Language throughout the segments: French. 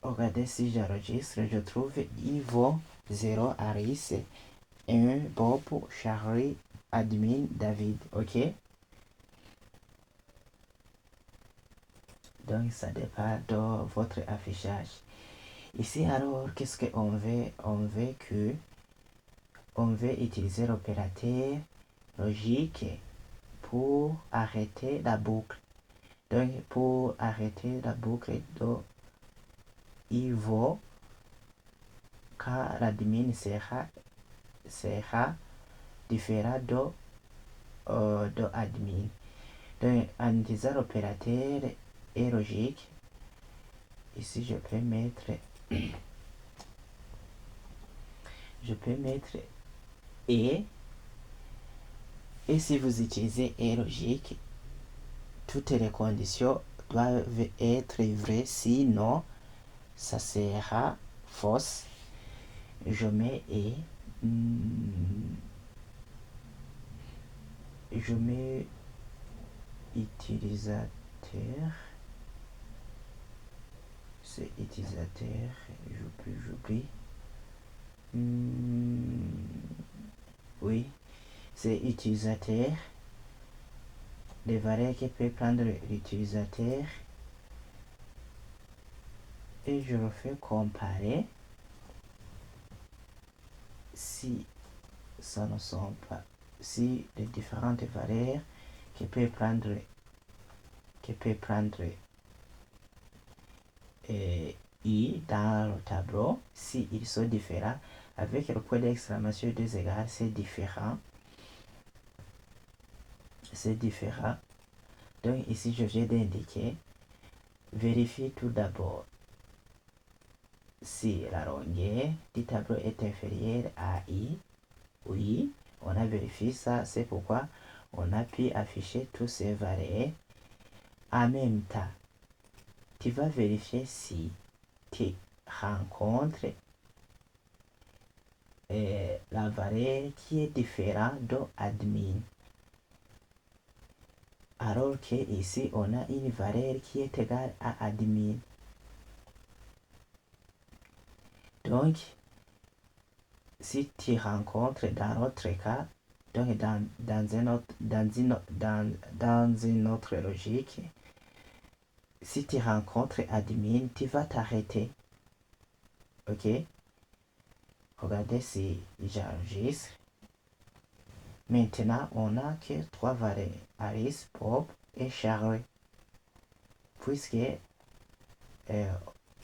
regardez si j'enregistre, je trouve Ivo, 0, Aris, 1, Bob, Charlie, admin, David, ok? Donc, ça dépend de votre affichage. Ici, alors, qu'est-ce qu'on veut? On veut utiliser l'opérateur logique pour arrêter la boucle. Donc, pour arrêter la boucle de Ivo, car l'admin sera différent de admin. Donc, en utilisant l'opérateur et logique, ici je peux mettre et si vous utilisez et logique, toutes les conditions doivent être vraies, sinon ça sera fausse. Je mets et je mets utilisateur, c'est utilisateur, j'oublie. Oui, c'est utilisateur, les valeurs que peut prendre l'utilisateur, et je le fais comparer. Si ça ne sont pas, si les différentes valeurs que peut prendre I dans le tableau, si ils sont différents, avec le point d'exclamation 2 égales, c'est différent. Donc ici je viens d'indiquer, vérifie tout d'abord si la longueur du tableau est inférieure à I. Oui, on a vérifié ça, c'est pourquoi on a pu afficher tous ces valeurs. En même temps, tu vas vérifier si tu rencontres la valeur qui est différente de admin. Alors que ici, on a une valeur qui est égale à admin. Donc, si tu rencontres dans notre cas, donc dans une autre logique, si tu rencontres admin, tu vas t'arrêter. Ok? Regardez si j'enregistre. Maintenant, on n'a que 3 valeurs, Alice, Bob et Charlie. Puisque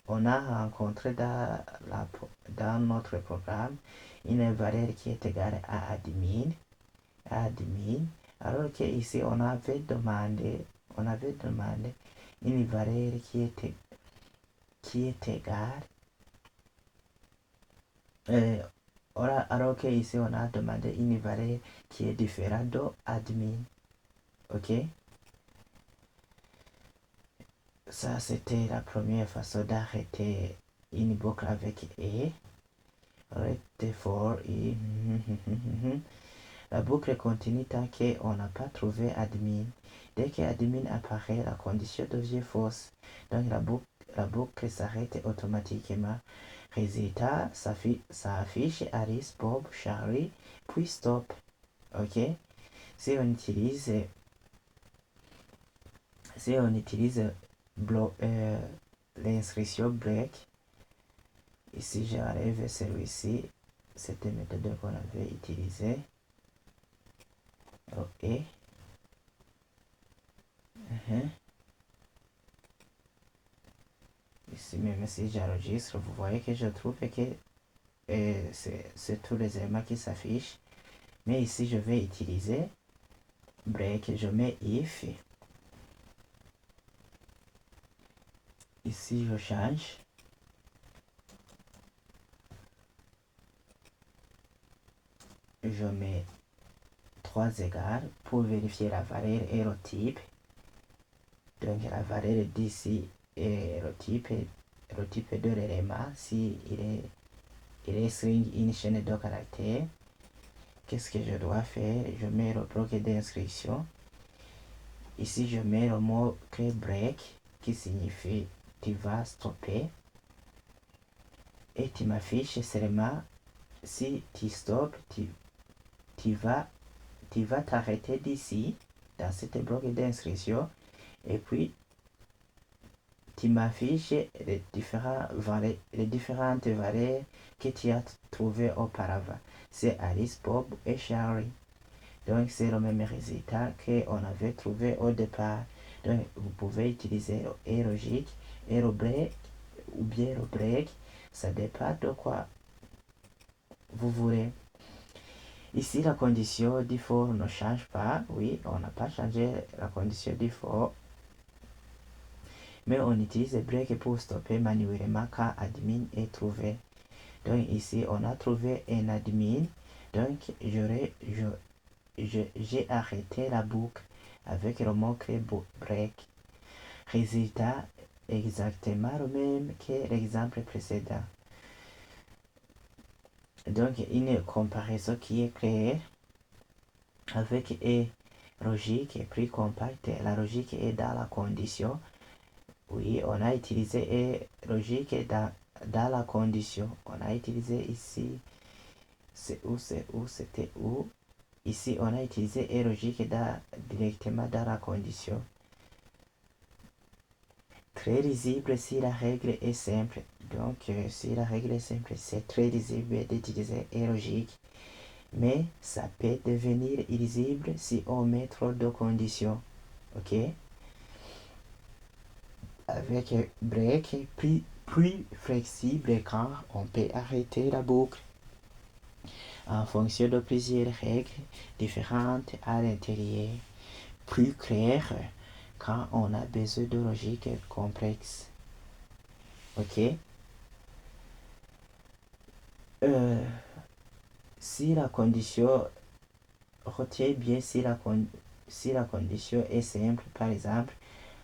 on a rencontré dans notre programme une valeur qui est égale à admin, alors que ici on avait demandé une valeur qui est égale, alors que ici on a demandé une valeur qui est différente de admin. Ok? Ça, c'était la première façon d'arrêter une boucle avec et. Arrêtez for et. La boucle continue tant qu'on n'a pas trouvé admin. Dès que admin apparaît, la condition devient fausse. Donc la boucle s'arrête automatiquement. Résultat, ça affiche Alice, Bob, Charlie, puis stop. Ok? Si on utilise l'instruction break, ici j'enlève celui-ci, cette méthode qu'on avait utilisée. Ok. Ici même si j'enregistre, vous voyez que je trouve que c'est tous les éléments qui s'affichent. Mais ici je vais utiliser break, je mets if. Ici je change. Je mets 3 égales pour vérifier la valeur et le type. Donc la valeur d'ici et le type de l'élément, si il est string une chaîne de caractères. Qu'est-ce que je dois faire? Je mets le bloc d'instruction. Ici je mets le mot clé break qui signifie tu vas stopper. et tu m'affiches seulement si tu stops, tu vas t'arrêter d'ici, dans cette bloc d'inscription, et puis tu m'affiches les différentes valeurs que tu as trouvées auparavant. C'est Alice, Bob et Charlie. Donc c'est le même résultat qu'on avait trouvé au départ. Donc vous pouvez utiliser logique, le break ou bien le break. Ça dépend de quoi vous voulez. Ici, la condition default ne change pas. Oui, on n'a pas changé la condition default. Mais on utilise break pour stopper manuellement quand admin est trouvé. Donc ici, on a trouvé un admin. Donc j'ai arrêté la boucle avec le mot-clé break. Résultat exactement le même que l'exemple précédent. Donc une comparaison qui est créée avec et logique est plus compacte. La logique est dans la condition. Oui, on a utilisé et logique dans la condition. On a utilisé ici, c'était où. Ici, on a utilisé et logique directement dans la condition. Très lisible si la règle est simple. Donc, si la règle est simple, c'est très lisible d'utiliser et logique. Mais ça peut devenir illisible si on met trop de conditions. Ok? Avec break plus flexible quand on peut arrêter la boucle en fonction de plusieurs règles différentes à l'intérieur. Plus clair quand on a besoin de logique complexe. Ok? Si la condition, retiens bien si la condition est simple, par exemple,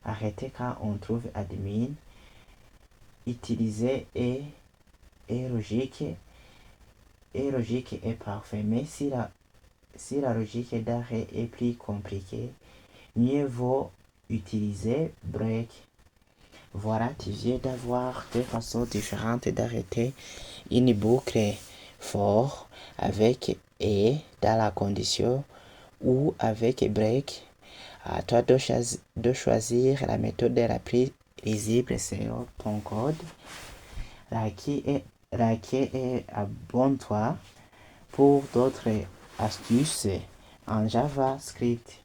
arrêter quand on trouve admin, utiliser et logique est parfait. Mais si la logique d'arrêt est plus compliquée, mieux vaut utiliser break. Voilà, tu viens d'avoir deux façons différentes d'arrêter une boucle for avec et dans la condition ou avec break. À toi de choisir la méthode la plus lisible selon ton code. Laquelle est abonne-toi pour d'autres astuces en JavaScript.